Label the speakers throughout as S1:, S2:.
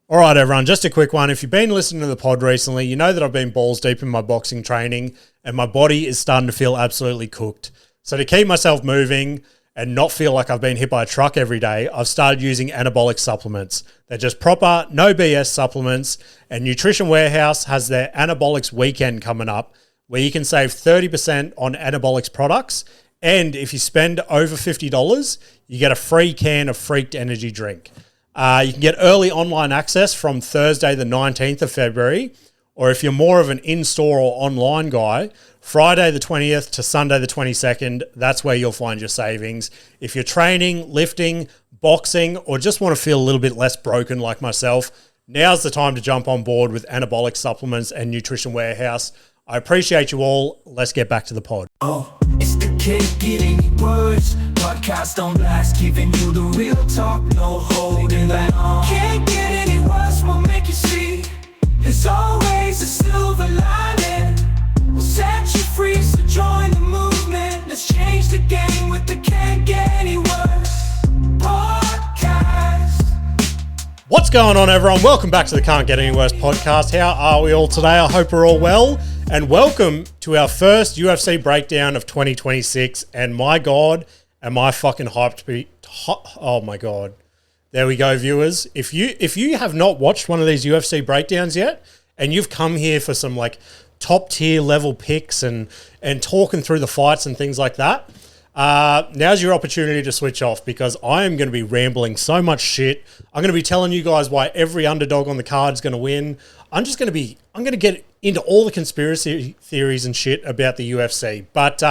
S1: All right, everyone, just a quick one. If you've been listening to the pod recently, you know that I've been balls deep in my boxing training and my body is starting to feel absolutely cooked. So to keep myself moving and not feel like I've been hit by a truck every day, I've started using anabolic supplements. They're just proper, no BS supplements, and Nutrition Warehouse has their Anabolics weekend coming up where you can save 30% on anabolics products, and if you spend over $50, you get a free can of Freaked Energy drink. You can get early online access from Thursday the 19th of February, or if you're more of an in-store or online guy, Friday the 20th to Sunday the 22nd, that's where you'll find your savings. If you're training, lifting, boxing, or just want to feel a little bit less broken like myself, now's the time to jump on board with anabolic supplements and Nutrition Warehouse. I appreciate you all. Let's get back to the pod.
S2: It's the Can't Get Any Worse podcast on blast, giving you the real talk, no holding back. Can't get any worse, we'll make you see. There's always a silver lining. We'll set you free, so join the movement. Let's change the game with the Can't Get Any Worse podcast.
S1: What's going on, everyone? Welcome back to the Can't Get Any Worse podcast. How are we all today? I hope we're all well. And welcome to our first UFC breakdown of 2026. And my God, am I fucking hyped to be... Oh my God. There we go, viewers. If you have not watched one of these UFC breakdowns yet, and you've come here for some like top tier level picks and talking through the fights and things like that, now's your opportunity to switch off, because I am going to be rambling so much shit. I'm going to be telling you guys why every underdog on the card is going to win. I'm going to get into all the conspiracy theories and shit about the UFC. But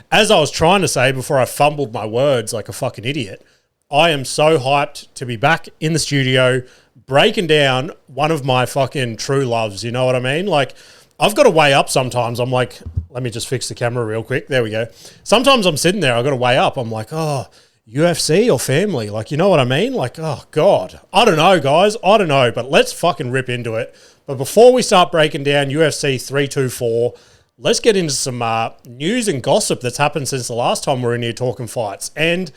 S1: as I was trying to say before I fumbled my words like a fucking idiot, I am so hyped to be back in the studio breaking down one of my fucking true loves. You know what I mean? Like, I've got to weigh up sometimes. I'm like, let me just fix the camera real quick. There we go. Sometimes I'm sitting there, I've got to weigh up. I'm like, oh, UFC or family? Like, you know what I mean? Like, oh, God. I don't know, guys. I don't know. But let's fucking rip into it. But before we start breaking down UFC 324, let's get into some news and gossip that's happened since the last time we were in here talking fights. And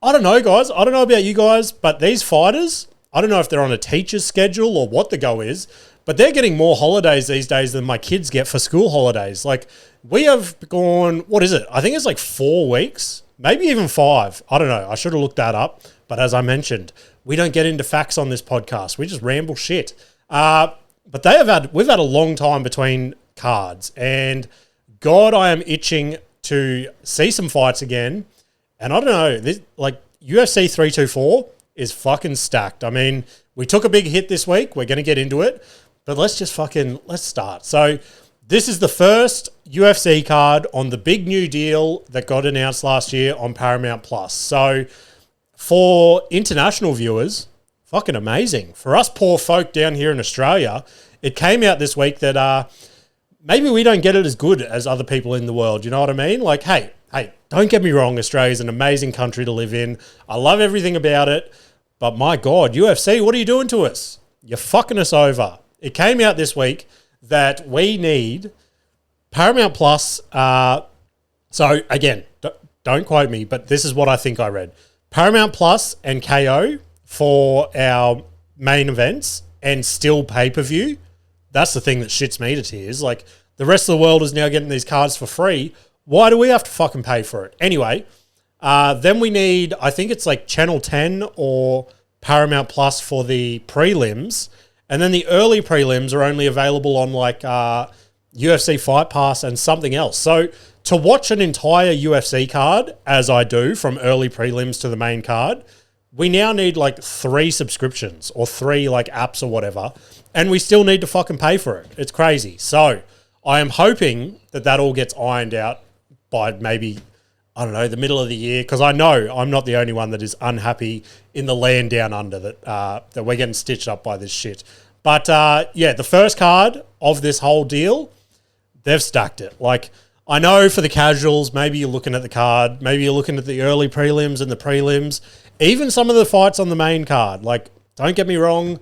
S1: I don't know, guys. I don't know about you guys, but these fighters, I don't know if they're on a teacher's schedule or what the go is, but they're getting more holidays these days than my kids get for school holidays. Like, we have gone, what is it? I think it's like 4 weeks, maybe even 5. I don't know. I should have looked that up. But as I mentioned, we don't get into facts on this podcast. We just ramble shit. But we've had a long time between cards, and God, I am itching to see some fights again. And I don't know, this, like, UFC 324 is fucking stacked. I mean, we took a big hit this week. We're going to get into it, but let's start. So this is the first UFC card on the big new deal that got announced last year on Paramount Plus. So for international viewers, fucking amazing. For us poor folk down here in Australia, it came out this week that maybe we don't get it as good as other people in the world. You know what I mean? Like, hey, don't get me wrong. Australia's an amazing country to live in. I love everything about it. But my God, UFC, what are you doing to us? You're fucking us over. It came out this week that we need Paramount Plus. So again, don't quote me, but this is what I think I read. Paramount Plus and KO for our main events and still pay-per-view. That's the thing that shits me to tears. Like, the rest of the world is now getting these cards for free. Why do we have to fucking pay for it? Anyway, then we need, I think it's like Channel 10 or Paramount Plus for the prelims. And then the early prelims are only available on like UFC Fight Pass and something else. So to watch an entire UFC card, as I do, from early prelims to the main card, we now need like 3 subscriptions or 3 like apps or whatever. And we still need to fucking pay for it. It's crazy. So I am hoping that all gets ironed out by maybe, I don't know, the middle of the year, because I know I'm not the only one that is unhappy in the land down under that we're getting stitched up by this shit. But yeah, the first card of this whole deal, they've stacked it. Like, I know for the casuals, maybe you're looking at the card, maybe you're looking at the early prelims and the prelims, even some of the fights on the main card. Like, don't get me wrong,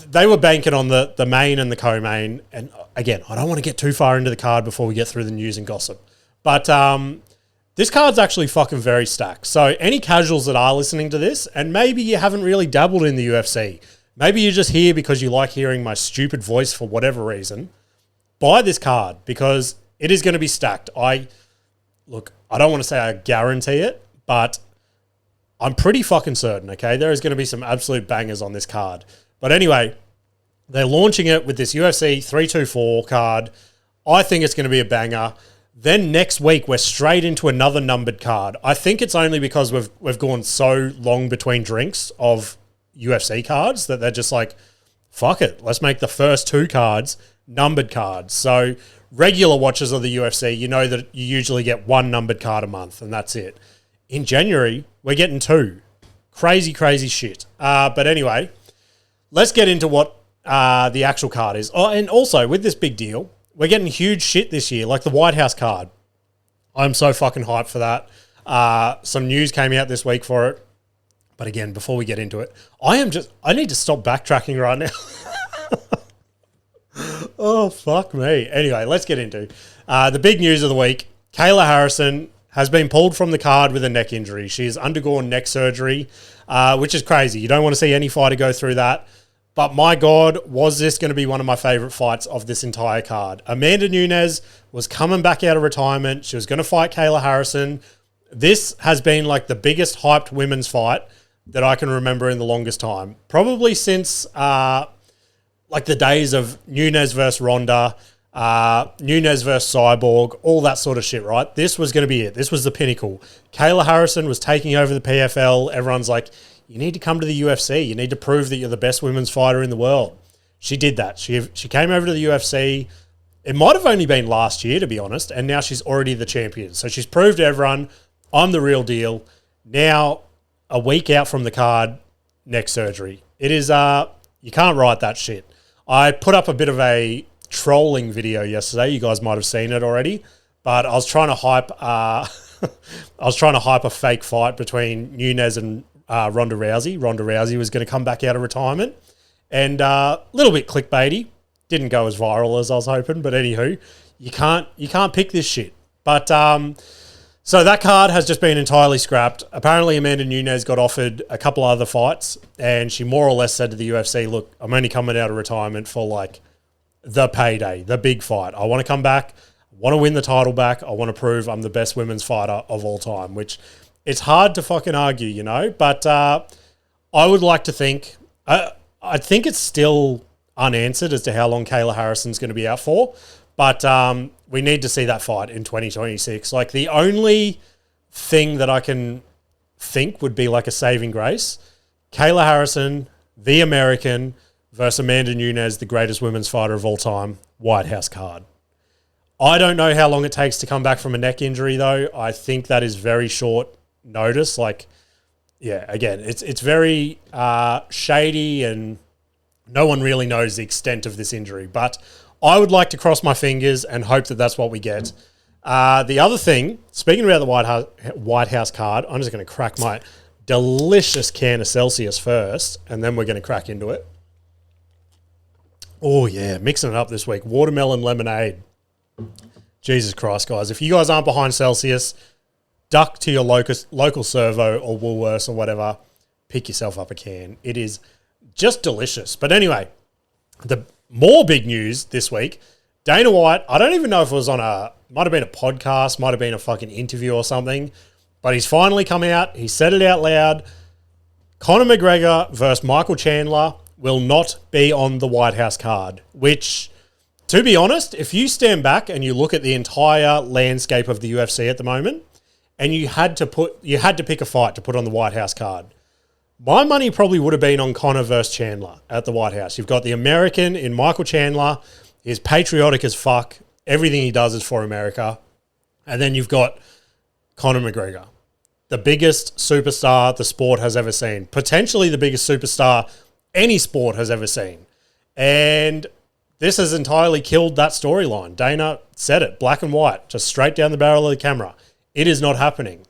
S1: they were banking on the main and the co-main. And again, I don't want to get too far into the card before we get through the news and gossip. But this card's actually fucking very stacked. So any casuals that are listening to this, and maybe you haven't really dabbled in the UFC, maybe you're just here because you like hearing my stupid voice for whatever reason, buy this card because it is going to be stacked. I don't want to say I guarantee it, but I'm pretty fucking certain, okay? There is going to be some absolute bangers on this card. But anyway, they're launching it with this UFC 324 card. I think it's going to be a banger. Then next week, we're straight into another numbered card. I think it's only because we've gone so long between drinks of UFC cards that they're just like, fuck it, let's make the first 2 cards numbered cards. So regular watchers of the UFC, you know that you usually get 1 numbered card a month, and that's it. In January, we're getting 2. Crazy, crazy shit. But anyway, let's get into what the actual card is. Oh, and also, with this big deal, we're getting huge shit this year, like the White House card. I'm so fucking hyped for that. Some news came out this week for it. But again, before we get into it, I need to stop backtracking right now. Oh, fuck me. Anyway, let's get into the big news of the week. Kayla Harrison has been pulled from the card with a neck injury. She has undergone neck surgery, which is crazy. You don't want to see any fighter go through that. But my God, was this going to be one of my favorite fights of this entire card? Amanda Nunes was coming back out of retirement. She was going to fight Kayla Harrison. This has been like the biggest hyped women's fight that I can remember in the longest time. Probably since like the days of Nunes versus Ronda, Nunes versus Cyborg, all that sort of shit, right? This was going to be it. This was the pinnacle. Kayla Harrison was taking over the PFL. Everyone's like, you need to come to the UFC. You need to prove that you're the best women's fighter in the world. She did that. She came over to the UFC. It might have only been last year, to be honest, and now she's already the champion. So she's proved to everyone, I'm the real deal. Now, a week out from the card, neck surgery. It is, you can't write that shit. I put up a bit of a trolling video yesterday. You guys might have seen it already, but I was trying to hype, a fake fight between Nunes and Ronda Rousey. Ronda Rousey was going to come back out of retirement, and a little bit clickbaity. Didn't go as viral as I was hoping, but anywho, you can't pick this shit. But so that card has just been entirely scrapped. Apparently, Amanda Nunes got offered a couple other fights, and she more or less said to the UFC, "Look, I'm only coming out of retirement for like the payday, the big fight. I want to come back. I want to win the title back. I want to prove I'm the best women's fighter of all time," which it's hard to fucking argue, you know, but I would like to think, I think it's still unanswered as to how long Kayla Harrison's going to be out for, but we need to see that fight in 2026. Like the only thing that I can think would be like a saving grace, Kayla Harrison, the American, versus Amanda Nunes, the greatest women's fighter of all time, White House card. I don't know how long it takes to come back from a neck injury though. I think that is very short notice. Like, yeah, again, it's very shady and no one really knows the extent of this injury, but I would like to cross my fingers and hope that that's what we get. The other thing, speaking about the White House card, I'm just going to crack my delicious can of Celsius first, and then we're going to crack into it. Oh yeah, mixing it up this week. Watermelon lemonade. Jesus Christ, guys. If you guys aren't behind Celsius, duck to your local Servo or Woolworths or whatever, pick yourself up a can. It is just delicious. But anyway, the more big news this week, Dana White, I don't even know if it was might have been a podcast, might have been a fucking interview or something, but he's finally come out. He said it out loud. Conor McGregor versus Michael Chandler will not be on the White House card, which, to be honest, if you stand back and you look at the entire landscape of the UFC at the moment, and you had to pick a fight to put on the White House card, my money probably would have been on Conor versus Chandler at the White House. You've got the American in Michael Chandler. He's patriotic as fuck. Everything he does is for America. And then you've got Conor McGregor, the biggest superstar the sport has ever seen. Potentially the biggest superstar any sport has ever seen. And this has entirely killed that storyline. Dana said it, black and white, just straight down the barrel of the camera. It is not happening.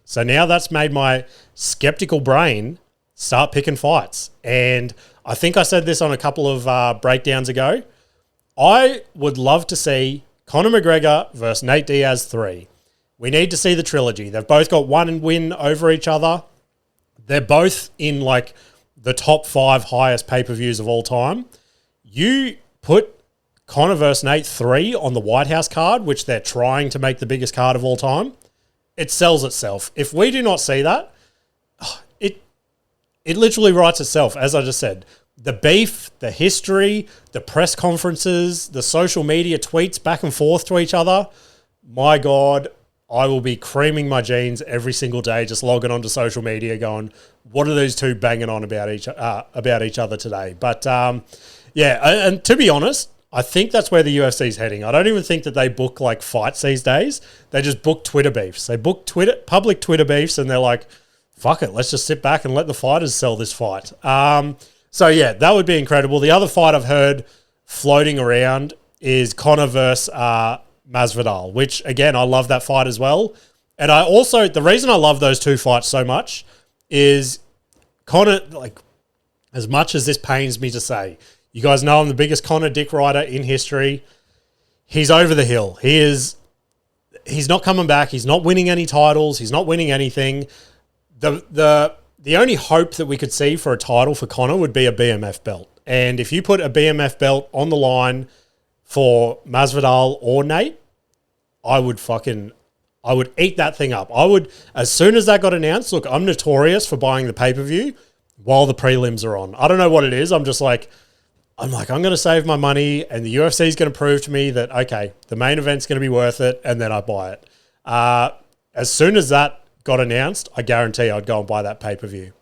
S1: So now that's made my skeptical brain start picking fights. And I think I said this on a couple of breakdowns ago. I would love to see Conor McGregor versus Nate Diaz 3. We need to see the trilogy. They've both got one win over each other. They're both in like the top 5 highest pay-per-views of all time. You put Conor versus Nate 3 on the White House card, which they're trying to make the biggest card of all time. It sells itself. If we do not see that, it literally writes itself, as I just said. The beef, the history, the press conferences, the social media tweets back and forth to each other. My God, I will be creaming my jeans every single day, just logging onto social media going, what are these two banging on about each other today? But yeah, and to be honest, I think that's where the UFC is heading. I don't even think that they book like fights these days. They just book Twitter beefs. They book public Twitter beefs, and they're like, fuck it, let's just sit back and let the fighters sell this fight. So yeah, that would be incredible. The other fight I've heard floating around is Conor versus Masvidal, which again, I love that fight as well. And the reason I love those two fights so much is Conor, like, as much as this pains me to say, you guys know I'm the biggest Conor dick rider in history. He's over the hill. He's not coming back. He's not winning any titles. He's not winning anything. The only hope that we could see for a title for Conor would be a BMF belt. And if you put a BMF belt on the line for Masvidal or Nate, I would eat that thing up. As soon as that got announced, look, I'm notorious for buying the pay-per-view while the prelims are on. I don't know what it is. I'm going to save my money, and the UFC is going to prove to me that, okay, the main event's going to be worth it, and then I buy it. As soon as that got announced, I guarantee I'd go and buy that pay-per-view.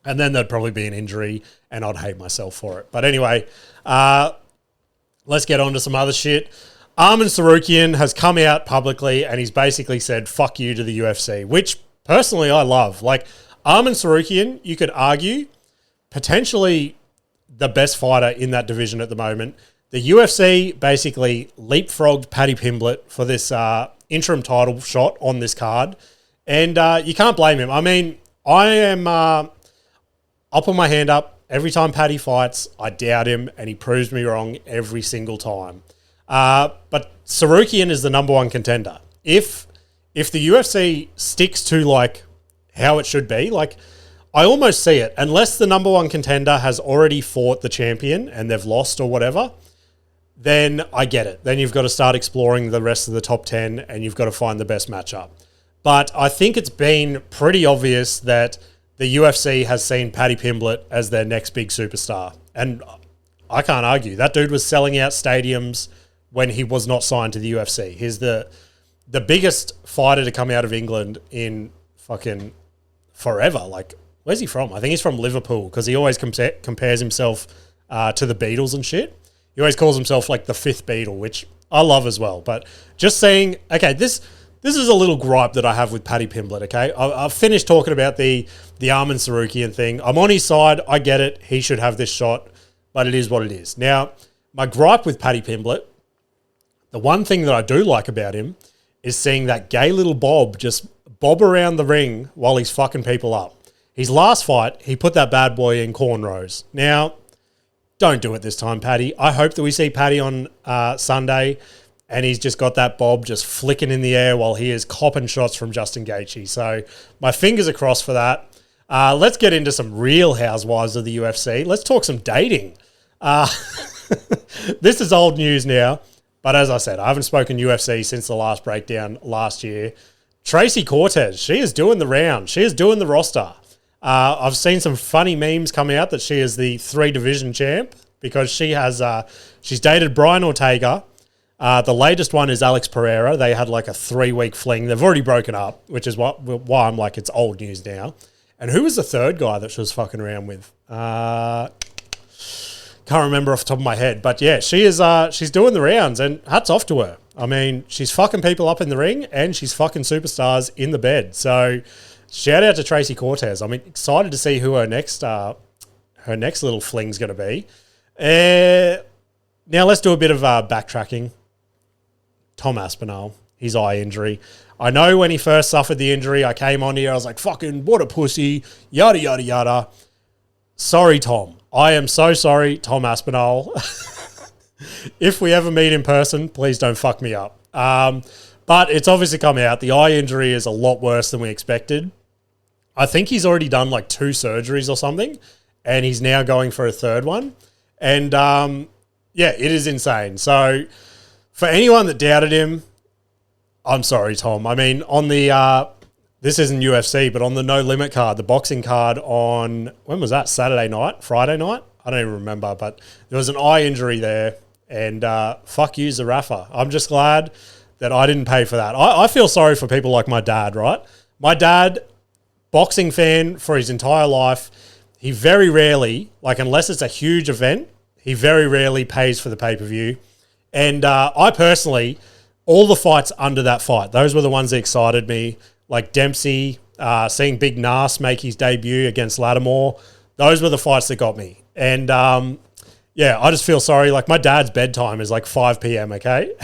S1: And then there'd probably be an injury, and I'd hate myself for it. But anyway, let's get on to some other shit. Arman Tsarukyan has come out publicly, and he's basically said, fuck you to the UFC, which personally I love. Like, Arman Tsarukyan, you could argue, potentially the best fighter in that division at the moment. The UFC basically leapfrogged Paddy Pimblett for this interim title shot on this card. And you can't blame him. I mean, I'll put my hand up. Every time Paddy fights, I doubt him, and he proves me wrong every single time. But Tsarukyan is the number one contender. If the UFC sticks to like how it should be, like, I almost see it, unless the number one contender has already fought the champion and they've lost or whatever, then I get it. Then you've got to start exploring the rest of the top 10 and you've got to find the best matchup. But I think it's been pretty obvious that the UFC has seen Paddy Pimblett as their next big superstar. And I can't argue. That dude was selling out stadiums when he was not signed to the UFC. He's the biggest fighter to come out of England in fucking forever. Like, where's he from? I think he's from Liverpool, because he always compares himself to the Beatles and shit. He always calls himself like the fifth Beatle, which I love as well. But just saying, okay, this is a little gripe that I have with Paddy Pimblett, okay? I've finished talking about the Arman Tsarukyan thing. I'm on his side. I get it. He should have this shot, but it is what it is. Now, my gripe with Paddy Pimblett, the one thing that I do like about him is seeing that gay little bob just bob around the ring while he's fucking people up. His last fight, he put that bad boy in cornrows. Now, don't do it this time, Paddy. I hope that we see Paddy on Sunday and he's just got that bob just flicking in the air while he is copping shots from Justin Gaethje. So my fingers are crossed for that. Let's get into some real housewives of the UFC. Let's talk some dating. This is old news now, but as I said, I haven't spoken UFC since the last breakdown last year. Tracy Cortez, she is doing the round. She is doing the roster. I've seen some funny memes coming out that she is the 3-division champ because she has she's dated Brian Ortega. The latest one is Alex Pereira. They had like a 3-week fling. They've already broken up, which is why I'm like, it's old news now. And who was the third guy that she was fucking around with? Can't remember off the top of my head. But yeah, she is. She's doing the rounds, and hats off to her. I mean, she's fucking people up in the ring, and she's fucking superstars in the bed. So shout out to Tracy Cortez. I'm excited to see who her next little fling's going to be. Now let's do a bit of backtracking. Tom Aspinall, his eye injury. I know when he first suffered the injury, I came on here, I was like, fucking what a pussy, yada, yada, yada. Sorry, Tom. I am so sorry, Tom Aspinall. If we ever meet in person, please don't fuck me up. But it's obviously come out. The eye injury is a lot worse than we expected. I think he's already done like 2 surgeries or something. and he's now going for a third one. And yeah, it is insane. So for anyone that doubted him, I'm sorry, Tom. I mean, on the this isn't UFC, but on the No Limit card, the boxing card on, when was that? Saturday night? Friday night? I don't even remember, but there was an eye injury there, and fuck you, Zarafa. I'm just glad that I didn't pay for that. I feel sorry for people like my dad, right? My dad, boxing fan for his entire life, he very rarely, like unless it's a huge event, he very rarely pays for the pay-per-view. And I personally, all the fights under that fight, those were the ones that excited me. Like Dempsey, seeing Big Nas make his debut against Lattimore. Those were the fights that got me. And yeah, I just feel sorry. Like my dad's bedtime is like 5 p.m., okay?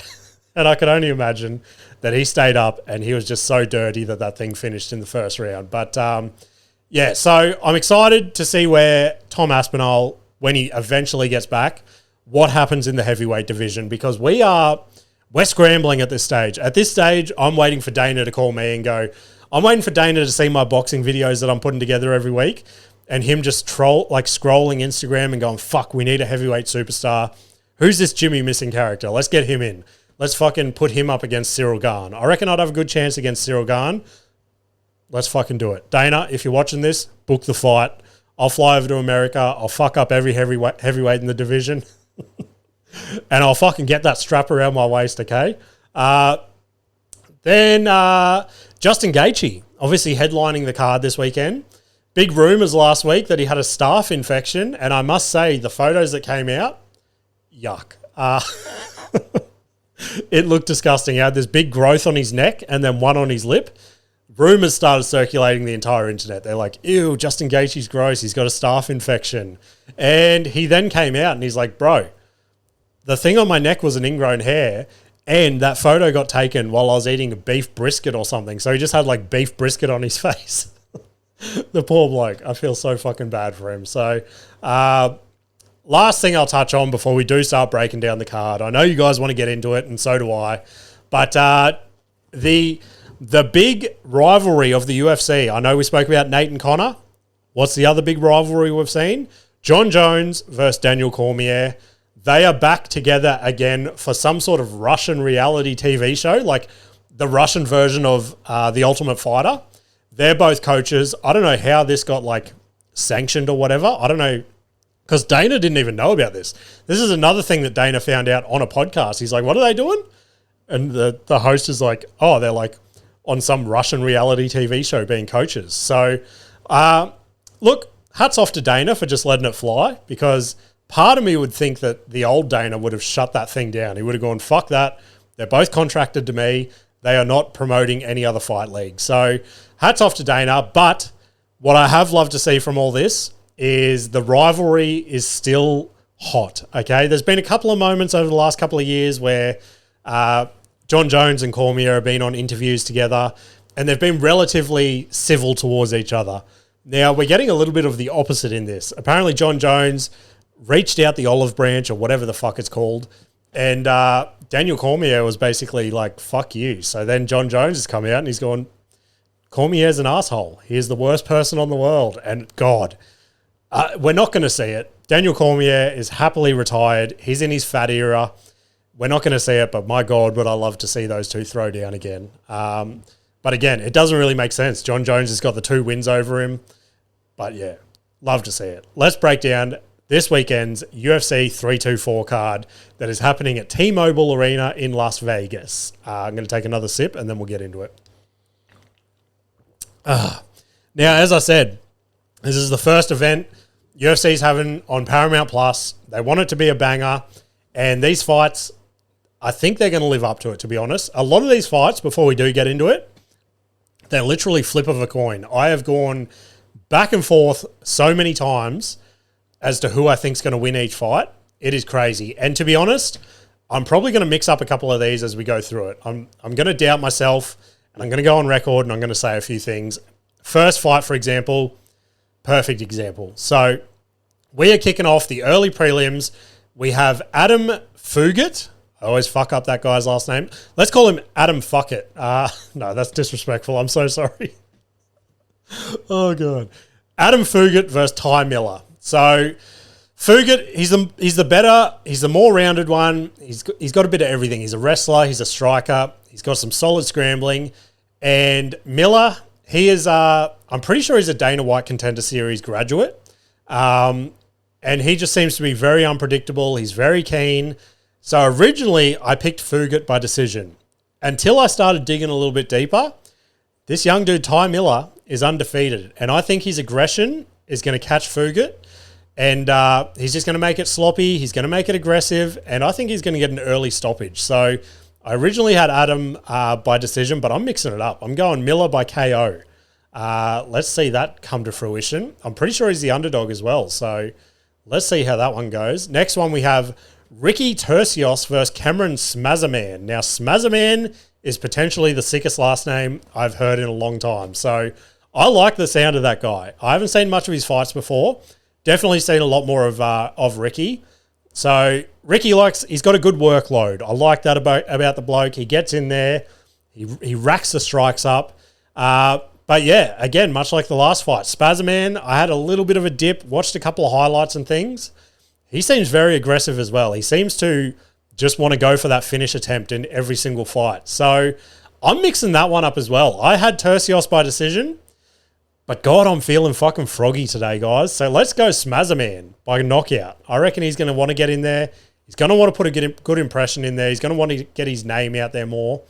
S1: And I could only imagine that he stayed up and he was just so dirty that thing finished in the first round. But yeah, so I'm excited to see where Tom Aspinall, when he eventually gets back, what happens in the heavyweight division, because we're scrambling at this stage. At this stage, I'm waiting for Dana to call me and go, I'm waiting for Dana to see my boxing videos that I'm putting together every week and him just scrolling Instagram and going, fuck, we need a heavyweight superstar. Who's this Jimmy Missen character? Let's get him in. Let's fucking put him up against Cyril Gane. I reckon I'd have a good chance against Cyril Gane. Let's fucking do it. Dana, if you're watching this, book the fight. I'll fly over to America. I'll fuck up every heavyweight in the division. And I'll fucking get that strap around my waist, okay? Then Justin Gaethje, obviously headlining the card this weekend. Big rumours last week that he had a staph infection, and I must say, the photos that came out, yuck. It looked disgusting. He had this big growth on his neck and then one on his lip. Rumours started circulating the entire internet. They're like, ew, Justin Gaethje's gross. He's got a staph infection. And he then came out and he's like, bro, the thing on my neck was an ingrown hair, and that photo got taken while I was eating a beef brisket or something. So he just had like beef brisket on his face. The poor bloke. I feel so fucking bad for him. So last thing I'll touch on before we do start breaking down the card. I know you guys want to get into it, and so do I. But the big rivalry of the UFC, I know we spoke about Nate and Conor. What's the other big rivalry we've seen? John Jones versus Daniel Cormier. They are back together again for some sort of Russian reality TV show, like the Russian version of The Ultimate Fighter. They're both coaches. I don't know how this got like sanctioned or whatever. I don't know, because Dana didn't even know about this. This is another thing that Dana found out on a podcast. He's like, what are they doing? And the host is like, oh, they're like on some Russian reality TV show being coaches. So, look, hats off to Dana for just letting it fly, because part of me would think that the old Dana would have shut that thing down. He would have gone, fuck that. They're both contracted to me. They are not promoting any other fight league. So hats off to Dana. But what I have loved to see from all this is the rivalry is still hot, okay? There's been a couple of moments over the last couple of years where John Jones and Cormier have been on interviews together and they've been relatively civil towards each other. Now, we're getting a little bit of the opposite in this. Apparently, John Jones reached out the olive branch or whatever the fuck it's called, and Daniel Cormier was basically like, fuck you. So then John Jones has come out and he's gone, Cormier's an asshole. He is the worst person on the world. And God, we're not going to see it. Daniel Cormier is happily retired. He's in his fat era. We're not going to see it, but my God, would I love to see those two throw down again. But again, it doesn't really make sense. John Jones has got the 2 wins over him. But yeah, love to see it. Let's break down this weekend's UFC 324 card that is happening at T-Mobile Arena in Las Vegas. I'm going to take another sip and then we'll get into it. Now, as I said, this is the first event UFC's having on Paramount Plus. They want it to be a banger. And these fights, I think they're going to live up to it, to be honest. A lot of these fights, before we do get into it, they're literally flip of a coin. I have gone back and forth so many times as to who I think is going to win each fight. It is crazy. And to be honest, I'm probably going to mix up a couple of these as we go through it. I'm going to doubt myself, and I'm going to go on record, and I'm going to say a few things. First fight, for example, perfect example. So we are kicking off the early prelims. We have Adam Fugit. I always fuck up that guy's last name. Let's call him Adam Fuckit. No, that's disrespectful. I'm so sorry. Oh, God. Adam Fugit versus Ty Miller. So Fugit, he's the more rounded one. He's got a bit of everything. He's a wrestler. He's a striker. He's got some solid scrambling. And Miller, he is, I'm pretty sure he's a Dana White Contender Series graduate. And he just seems to be very unpredictable. He's very keen. So originally I picked Fugit by decision. Until I started digging a little bit deeper, this young dude, Ty Miller, is undefeated. And I think his aggression is going to catch Fugit. And he's just going to make it sloppy. He's going to make it aggressive. And I think he's going to get an early stoppage. So I originally had Adam by decision, but I'm mixing it up. I'm going Miller by KO. Let's see that come to fruition. I'm pretty sure he's the underdog as well. So let's see how that one goes. Next one, we have Ricky Tercios versus Cameron Smazerman. Now, Smazerman is potentially the sickest last name I've heard in a long time. So I like the sound of that guy. I haven't seen much of his fights before. Definitely seen a lot more of Ricky. So Ricky he's got a good workload. I like that about the bloke. He gets in there. He racks the strikes up. But yeah, again, much like the last fight, Spazerman, I had a little bit of a dip, watched a couple of highlights and things. He seems very aggressive as well. He seems to just want to go for that finish attempt in every single fight. So I'm mixing that one up as well. I had Tercios by decision, but God, I'm feeling fucking froggy today, guys. So let's go Smazerman by knockout. I reckon he's going to want to get in there. He's going to want to put a good impression in there. He's going to want to get his name out there more.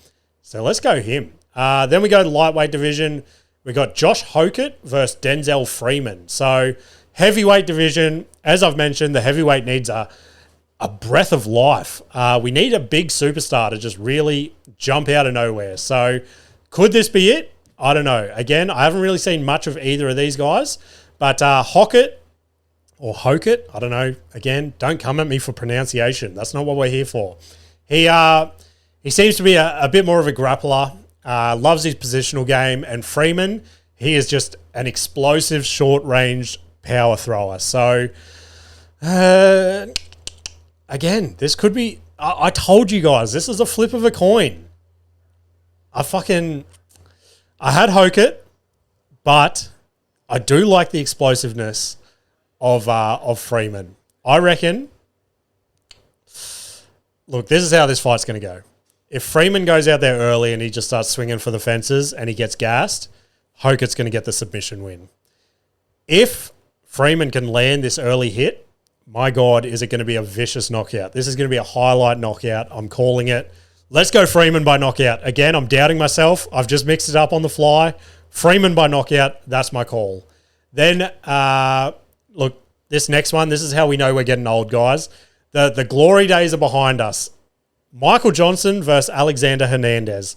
S1: So let's go him. Then we go to the lightweight division. We got Josh Hokett versus Denzel Freeman. So heavyweight division, as I've mentioned, the heavyweight needs a breath of life. We need a big superstar to just really jump out of nowhere. So could this be it? I don't know. Again, I haven't really seen much of either of these guys, but Hokett, I don't know. Again, don't come at me for pronunciation. That's not what we're here for. He seems to be a bit more of a grappler, loves his positional game, and Freeman, he is just an explosive, short-range power thrower. So, again, this could be... I told you guys, this is a flip of a coin. I had Hokett, but I do like the explosiveness of Freeman. I reckon... Look, this is how this fight's going to go. If Freeman goes out there early and he just starts swinging for the fences and he gets gassed, Hokett's going to get the submission win. If Freeman can land this early hit, my God, is it going to be a vicious knockout. This is going to be a highlight knockout. I'm calling it. Let's go Freeman by knockout. Again, I'm doubting myself. I've just mixed it up on the fly. Freeman by knockout, that's my call. Then, look, this next one, this is how we know we're getting old, guys. The glory days are behind us. Michael Johnson versus Alexander Hernandez.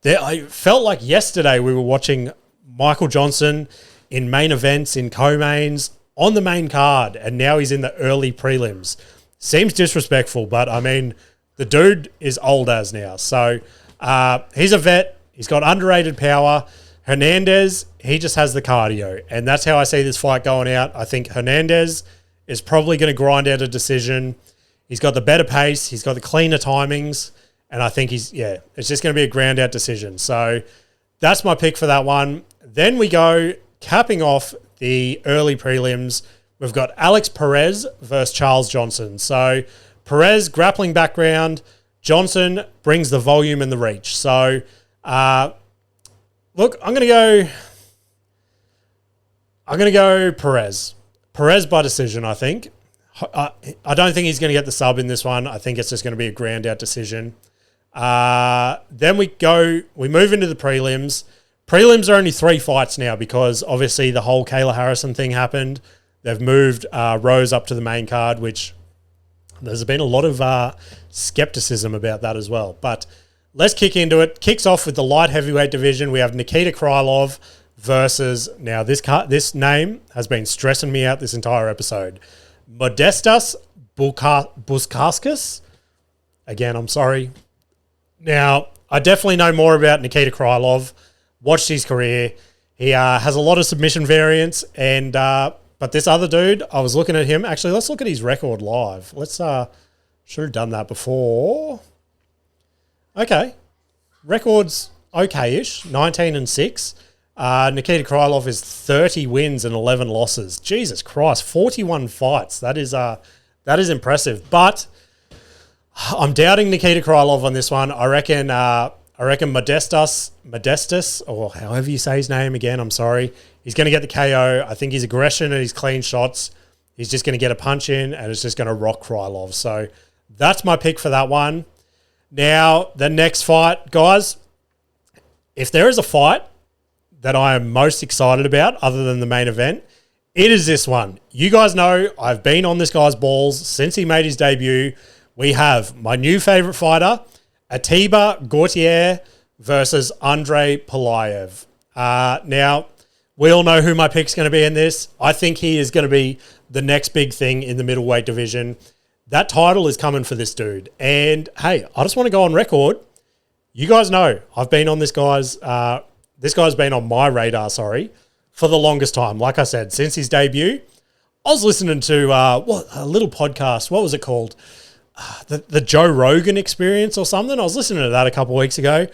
S1: I felt like yesterday we were watching Michael Johnson in main events, in co-mains, on the main card, and now he's in the early prelims. Seems disrespectful, but I mean, the dude is old as now. So he's a vet. He's got underrated power. Hernandez, he just has the cardio, and that's how I see this fight going out. I think Hernandez is probably going to grind out a decision. He's got the better pace. He's got the cleaner timings. And I think it's just going to be a ground out decision. So that's my pick for that one. Then we go capping off the early prelims. We've got Alex Perez versus Charles Johnson. So Perez, grappling background. Johnson brings the volume and the reach. So, look, I'm going to go Perez. Perez by decision, I think. I don't think he's going to get the sub in this one. I think it's just going to be a ground out decision. Then we move into the prelims. Prelims are only 3 fights now because obviously the whole Kayla Harrison thing happened. They've moved Rose up to the main card, which there's been a lot of skepticism about that as well. But let's kick into it. Kicks off with the light heavyweight division. We have Nikita Krylov versus, now this name has been stressing me out this entire episode, Modestas Bukauskas. Again, I'm sorry. Now, I definitely know more about Nikita Krylov. Watched his career. He has a lot of submission variants, and but this other dude, I was looking at him. Actually, let's look at his record live. Let's should have done that before. Okay, record's okay-ish, 19-6. Nikita Krylov is 30 wins and 11 losses. Jesus Christ, 41 fights. That is impressive. But I'm doubting Nikita Krylov on this one. I reckon Modestus, or however you say his name again, I'm sorry. He's going to get the KO. I think his aggression and his clean shots, he's just going to get a punch in and it's just going to rock Krylov. So that's my pick for that one. Now, the next fight, guys, if there is a fight that I am most excited about other than the main event, it is this one. You guys know I've been on this guy's balls since he made his debut. We have my new favorite fighter, Atiba Gautier versus Andre Polayev. Now, we all know who my pick's going to be in this. I think he is going to be the next big thing in the middleweight division. That title is coming for this dude. And, hey, I just want to go on record. You guys know I've been on this guy's been on my radar, for the longest time. Like I said, since his debut, I was listening to a little podcast. What was it called? The Joe Rogan Experience or something. I was listening to that a couple of weeks ago,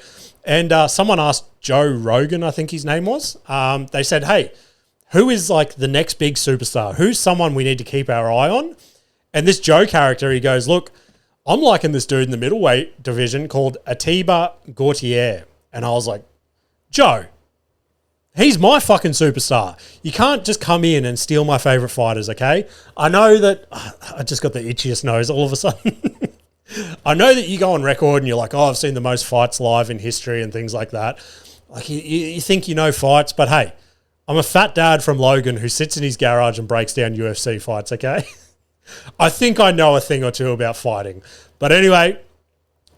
S1: and someone asked Joe Rogan, I think his name was. They said, hey, who is like the next big superstar? Who's someone we need to keep our eye on? And this Joe character, he goes, look, I'm liking this dude in the middleweight division called Atiba Gautier. And I was like, Joe, he's my fucking superstar. You can't just come in and steal my favorite fighters, okay? I know that I just got the itchiest nose all of a sudden. I know that you go on record and you're like, oh, I've seen the most fights live in history and things like that. Like you think you know fights, but hey, I'm a fat dad from Logan who sits in his garage and breaks down UFC fights, okay? I think I know a thing or two about fighting. But anyway,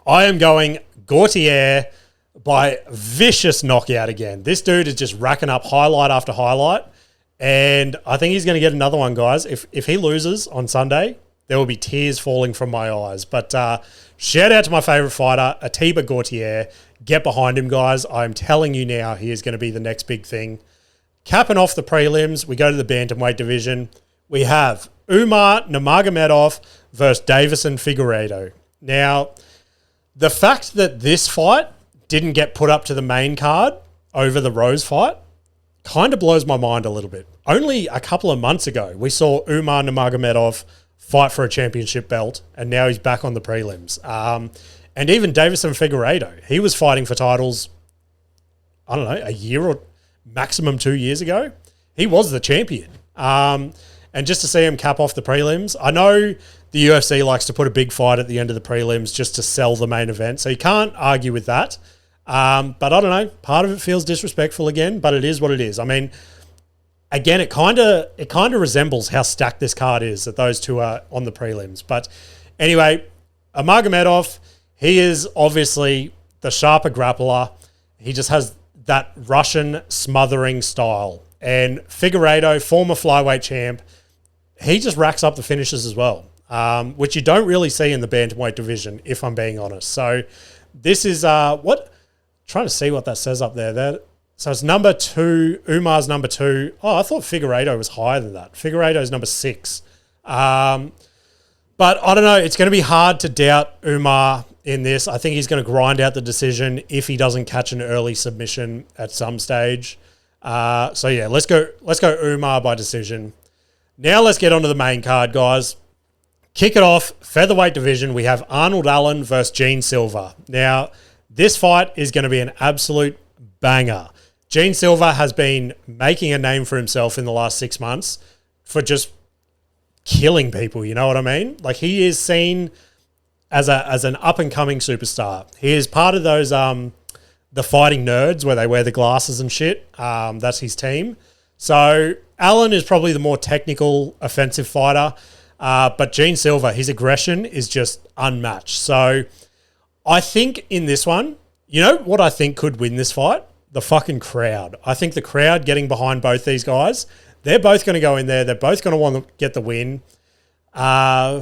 S1: I am going Gautier by vicious knockout again. This dude is just racking up highlight after highlight, and I think he's going to get another one, guys. If he loses on Sunday, there will be tears falling from my eyes. But shout out to my favourite fighter, Atiba Gautier. Get behind him, guys. I'm telling you now, he is going to be the next big thing. Capping off the prelims, we go to the bantamweight division. We have Umar Nurmagomedov versus Davison Figueiredo. Now, the fact that this fight didn't get put up to the main card over the Rose fight kind of blows my mind a little bit. Only a couple of months ago, we saw Umar Nurmagomedov fight for a championship belt, and now he's back on the prelims. And even Davison Figueiredo, he was fighting for titles, I don't know, a year or maximum 2 years ago. He was the champion. And just to see him cap off the prelims, I know the UFC likes to put a big fight at the end of the prelims just to sell the main event, so you can't argue with that. But I don't know, part of it feels disrespectful again, but it is what it is. I mean, again, it kind of resembles how stacked this card is that those two are on the prelims. But anyway, Nurmagomedov, he is obviously the sharper grappler. He just has that Russian smothering style. And Figueiredo, former flyweight champ, he just racks up the finishes as well, which you don't really see in the bantamweight division, if I'm being honest. So this is trying to see what that says up there. So it's number 2. Umar's number 2. Oh, I thought Figueiredo was higher than that. Figueiredo's number 6. But I don't know. It's going to be hard to doubt Umar in this. I think he's going to grind out the decision if he doesn't catch an early submission at some stage. So yeah, let's go Umar by decision. Now let's get onto the main card, guys. Kick it off, featherweight division. We have Arnold Allen versus Gene Silva. Now, this fight is going to be an absolute banger. Gene Silva has been making a name for himself in the last 6 months for just killing people, you know what I mean? Like, he is seen as an up-and-coming superstar. He is part of those the fighting nerds where they wear the glasses and shit. That's his team. So Allen is probably the more technical, offensive fighter. But Gene Silva, his aggression is just unmatched. So I think in this one, you know what I think could win this fight? The fucking crowd. I think the crowd getting behind both these guys, they're both going to go in there. They're both going to want to get the win. I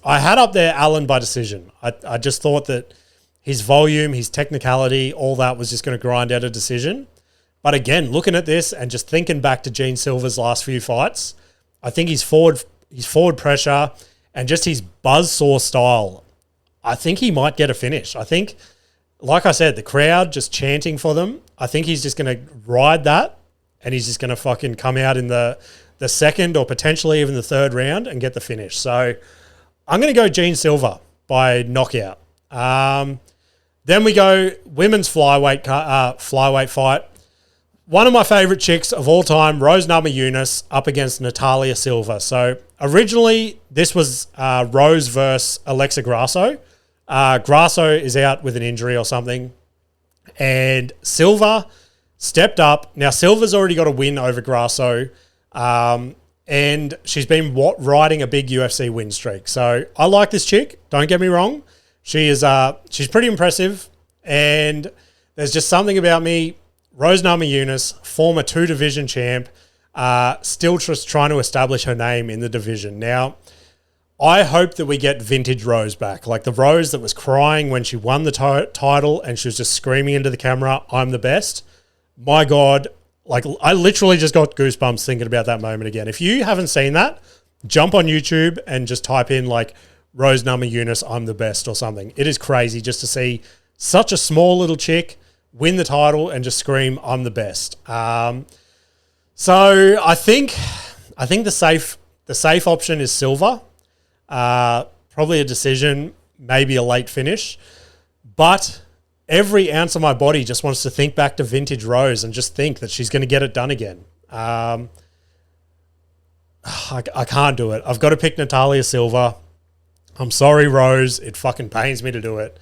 S1: had up there Allen by decision. I just thought that his volume, his technicality, all that was just going to grind out a decision. But again, looking at this and just thinking back to Gene Silva's last few fights, I think his forward pressure and just his buzzsaw style, I think he might get a finish. I think like I said, the crowd just chanting for them. I think he's just going to ride that, and he's just going to fucking come out in the second or potentially even the third round and get the finish. So I'm going to go Jean Silver by knockout. Then we go women's flyweight fight. One of my favorite chicks of all time, Rose Namajunas, up against Natalia Silva. So originally this was Rose versus Alexa Grasso. Grasso is out with an injury or something, and Silva stepped up. Now Silva's already got a win over Grasso, and she's been riding a big UFC win streak. So I like this chick. Don't get me wrong. She's pretty impressive, and there's just something about me. Rose Namajunas, former 2-division champ, still just trying to establish her name in the division. Now, I hope that we get vintage Rose back, like the Rose that was crying when she won the title and she was just screaming into the camera, "I'm the best." My God, like I literally just got goosebumps thinking about that moment again. If you haven't seen that, jump on YouTube and just type in like Rose Namajunas, "I'm the best" or something. It is crazy just to see such a small little chick win the title and just scream, "I'm the best." So I think the safe option is Silva. Probably a decision, maybe a late finish. But every ounce of my body just wants to think back to vintage Rose and just think that she's going to get it done again. I can't do it. I've got to pick Natalia Silva. I'm sorry, Rose. It fucking pains me to do it.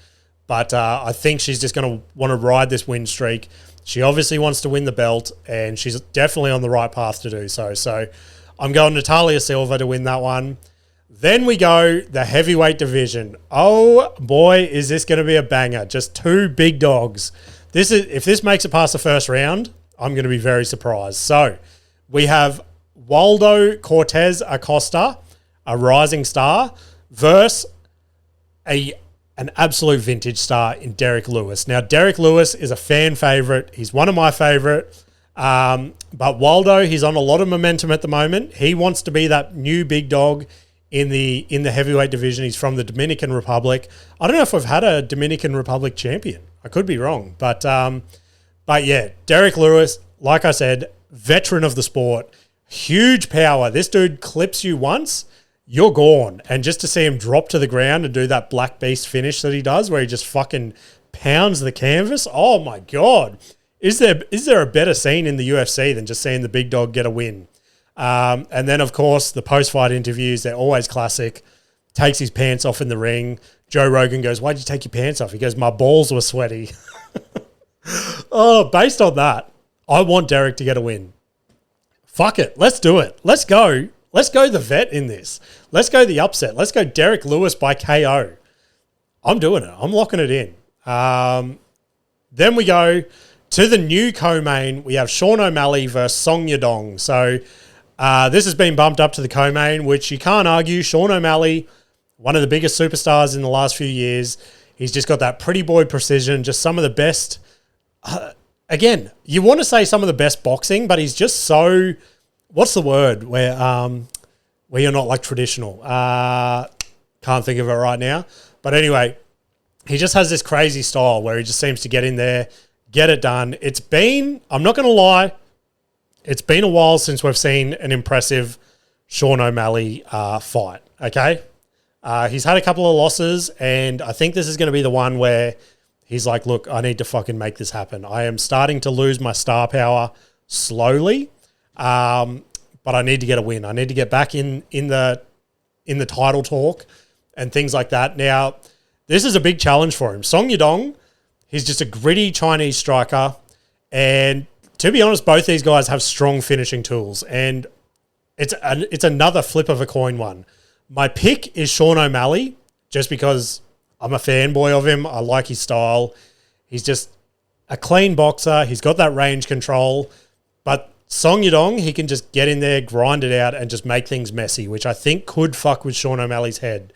S1: But I think she's just going to want to ride this win streak. She obviously wants to win the belt, and she's definitely on the right path to do so. So I'm going Natalia Silva to win that one. Then we go the heavyweight division. Oh boy, is this going to be a banger. Just two big dogs. If this makes it past the first round, I'm going to be very surprised. So we have Waldo Cortez Acosta, a rising star, versus an absolute vintage star in Derek Lewis. Now, Derek Lewis is a fan favorite. He's one of my favorite. But Waldo, he's on a lot of momentum at the moment. He wants to be that new big dog in the heavyweight division. He's from the Dominican Republic. I don't know if we've had a Dominican Republic champion. I could be wrong. But yeah, Derek Lewis, like I said, veteran of the sport, huge power. This dude clips you once, you're gone. And just to see him drop to the ground and do that Black Beast finish that he does, where he just fucking pounds the canvas. Oh my God. Is there a better scene in the UFC than just seeing the big dog get a win? And then, of course, the post-fight interviews, they're always classic. Takes his pants off in the ring. Joe Rogan goes, "Why'd you take your pants off?" He goes, "My balls were sweaty." Oh, based on that, I want Derek to get a win. Fuck it. Let's do it. Let's go. Let's go the vet in this. Let's go the upset. Let's go Derek Lewis by KO. I'm doing it. I'm locking it in. Then we go to the new co-main. We have Sean O'Malley versus Song Yadong. So this has been bumped up to the co-main, which you can't argue. Sean O'Malley, one of the biggest superstars in the last few years. He's just got that pretty boy precision, just some of the best. Again, you want to say some of the best boxing, but he's just so... What's the word where you're not like traditional? Can't think of it right now. But anyway, he just has this crazy style where he just seems to get in there, get it done. I'm not going to lie, it's been a while since we've seen an impressive Sean O'Malley fight, okay? He's had a couple of losses, and I think this is going to be the one where he's like, look, I need to fucking make this happen. I am starting to lose my star power slowly, but I need to get a win. I need to get back in the title talk and things like that. Now, this is a big challenge for him. Song Yadong, he's just a gritty Chinese striker, and to be honest, both these guys have strong finishing tools, and it's another flip of a coin one. My pick is Sean O'Malley, just because I'm a fanboy of him. I like his style. He's just a clean boxer. He's got that range control. But Song Yadong, he can just get in there, grind it out, and just make things messy, which I think could fuck with Sean O'Malley's head.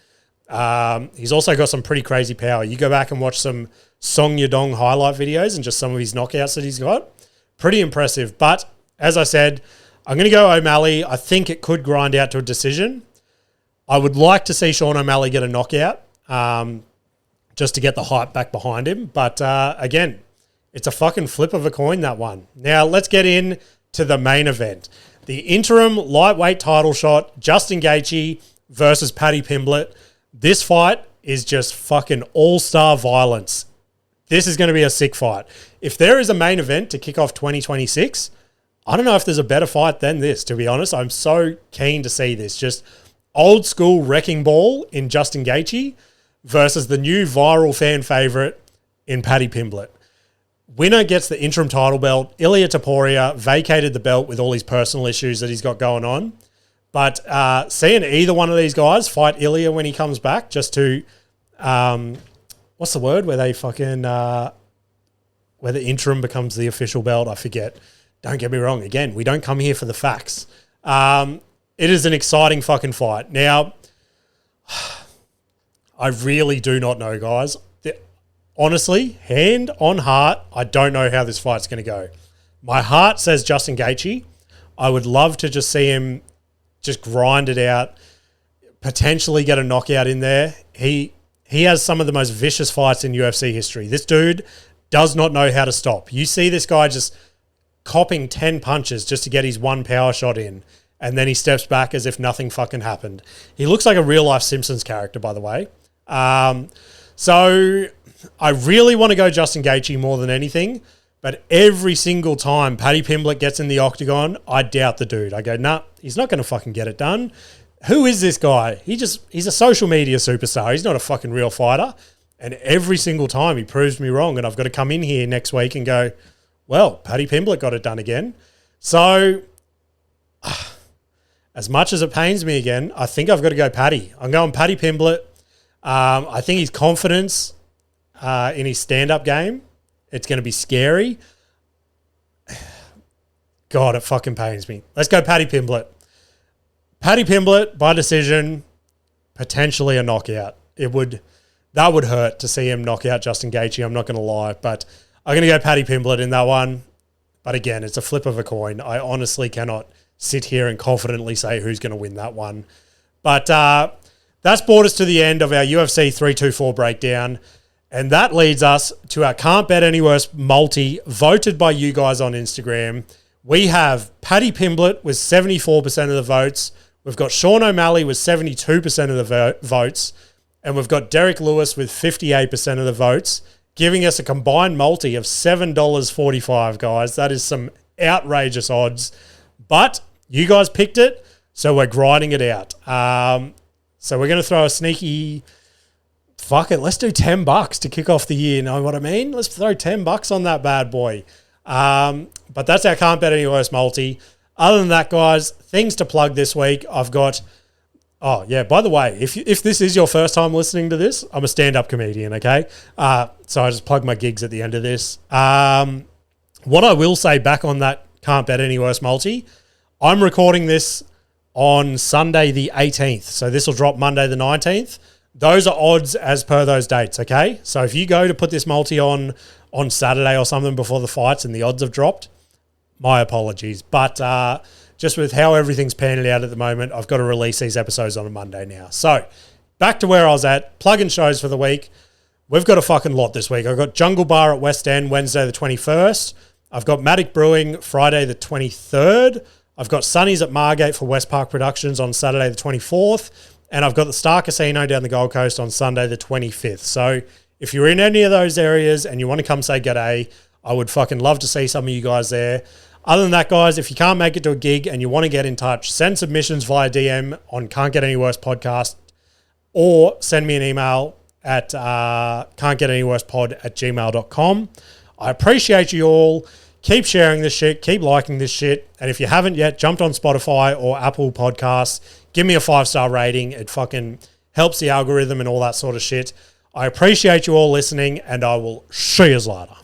S1: He's also got some pretty crazy power. You go back and watch some Song Yadong highlight videos and just some of his knockouts that he's got. Pretty impressive. But as I said, I'm going to go O'Malley. I think it could grind out to a decision. I would like to see Sean O'Malley get a knockout, just to get the hype back behind him. But again, it's a fucking flip of a coin, that one. Now, let's get in to the main event. The interim lightweight title shot, Justin Gaethje versus Paddy Pimblett. This fight is just fucking all-star violence. This is going to be a sick fight. If there is a main event to kick off 2026, I don't know if there's a better fight than this, to be honest. I'm so keen to see this. Just old school wrecking ball in Justin Gaethje versus the new viral fan favorite in Paddy Pimblett. Winner gets the interim title belt. Ilia Topuria vacated the belt with all his personal issues that he's got going on. But seeing either one of these guys fight Ilia when he comes back, just to, what's the word where they fucking, where the interim becomes the official belt? I forget. Don't get me wrong. Again, we don't come here for the facts. It is an exciting fucking fight. Now, I really do not know, guys. Honestly, hand on heart, I don't know how this fight's going to go. My heart says Justin Gaethje. I would love to just see him just grind it out, potentially get a knockout in there. He has some of the most vicious fights in UFC history. This dude does not know how to stop. You see this guy just copping 10 punches just to get his one power shot in, and then he steps back as if nothing fucking happened. He looks like a real-life Simpsons character, by the way. So I really want to go Justin Gaethje more than anything, but every single time Paddy Pimblett gets in the octagon, I doubt the dude. I go, nah, he's not going to fucking get it done. Who is this guy? He's a social media superstar. He's not a fucking real fighter. And every single time he proves me wrong, and I've got to come in here next week and go, well, Paddy Pimblett got it done again. So as much as it pains me again, I think I've got to go Paddy. I'm going Paddy Pimblett. I think his confidence in his stand-up game, it's going to be scary. God, it fucking pains me. Let's go Paddy Pimblett. Paddy Pimblett, by decision, potentially a knockout. That would hurt to see him knock out Justin Gaethje, I'm not going to lie. But I'm going to go Paddy Pimblett in that one. But again, it's a flip of a coin. I honestly cannot sit here and confidently say who's going to win that one. But that's brought us to the end of our UFC 324 breakdown. And that leads us to our Can't Bet Any Worse multi, voted by you guys on Instagram. We have Paddy Pimblett with 74% of the votes. We've got Sean O'Malley with 72% of the votes. And we've got Derek Lewis with 58% of the votes, giving us a combined multi of $7.45, guys. That is some outrageous odds. But you guys picked it, so we're grinding it out. So we're going to throw a sneaky... Fuck it, let's do $10 to kick off the year. Know what I mean? Let's throw $10 on that bad boy. But that's our Can't Bet Any Worse multi. Other than that, guys, things to plug this week. I've got... Oh, yeah, by the way, if this is your first time listening to this, I'm a stand-up comedian, okay? So I just plug my gigs at the end of this. What I will say back on that Can't Bet Any Worse multi, I'm recording this on Sunday the 18th. So this will drop Monday the 19th. Those are odds as per those dates, okay? So if you go to put this multi on Saturday or something before the fights and the odds have dropped, my apologies. But just with how everything's panning out at the moment, I've got to release these episodes on a Monday now. So back to where I was at, plug-in shows for the week. We've got a fucking lot this week. I've got Jungle Bar at West End Wednesday the 21st. I've got Matic Brewing Friday the 23rd. I've got Sunny's at Margate for West Park Productions on Saturday the 24th. And I've got the Star Casino down the Gold Coast on Sunday the 25th. So if you're in any of those areas and you want to come say g'day, I would fucking love to see some of you guys there. Other than that, guys, if you can't make it to a gig and you want to get in touch, send submissions via DM on CantGetAnyWorsePodcast or send me an email at CantGetAnyWorsePod@gmail.com. I appreciate you all. Keep sharing this shit. Keep liking this shit. And if you haven't yet jumped on Spotify or Apple Podcasts, give me a 5-star rating. It fucking helps the algorithm and all that sort of shit. I appreciate you all listening, and I will see you later.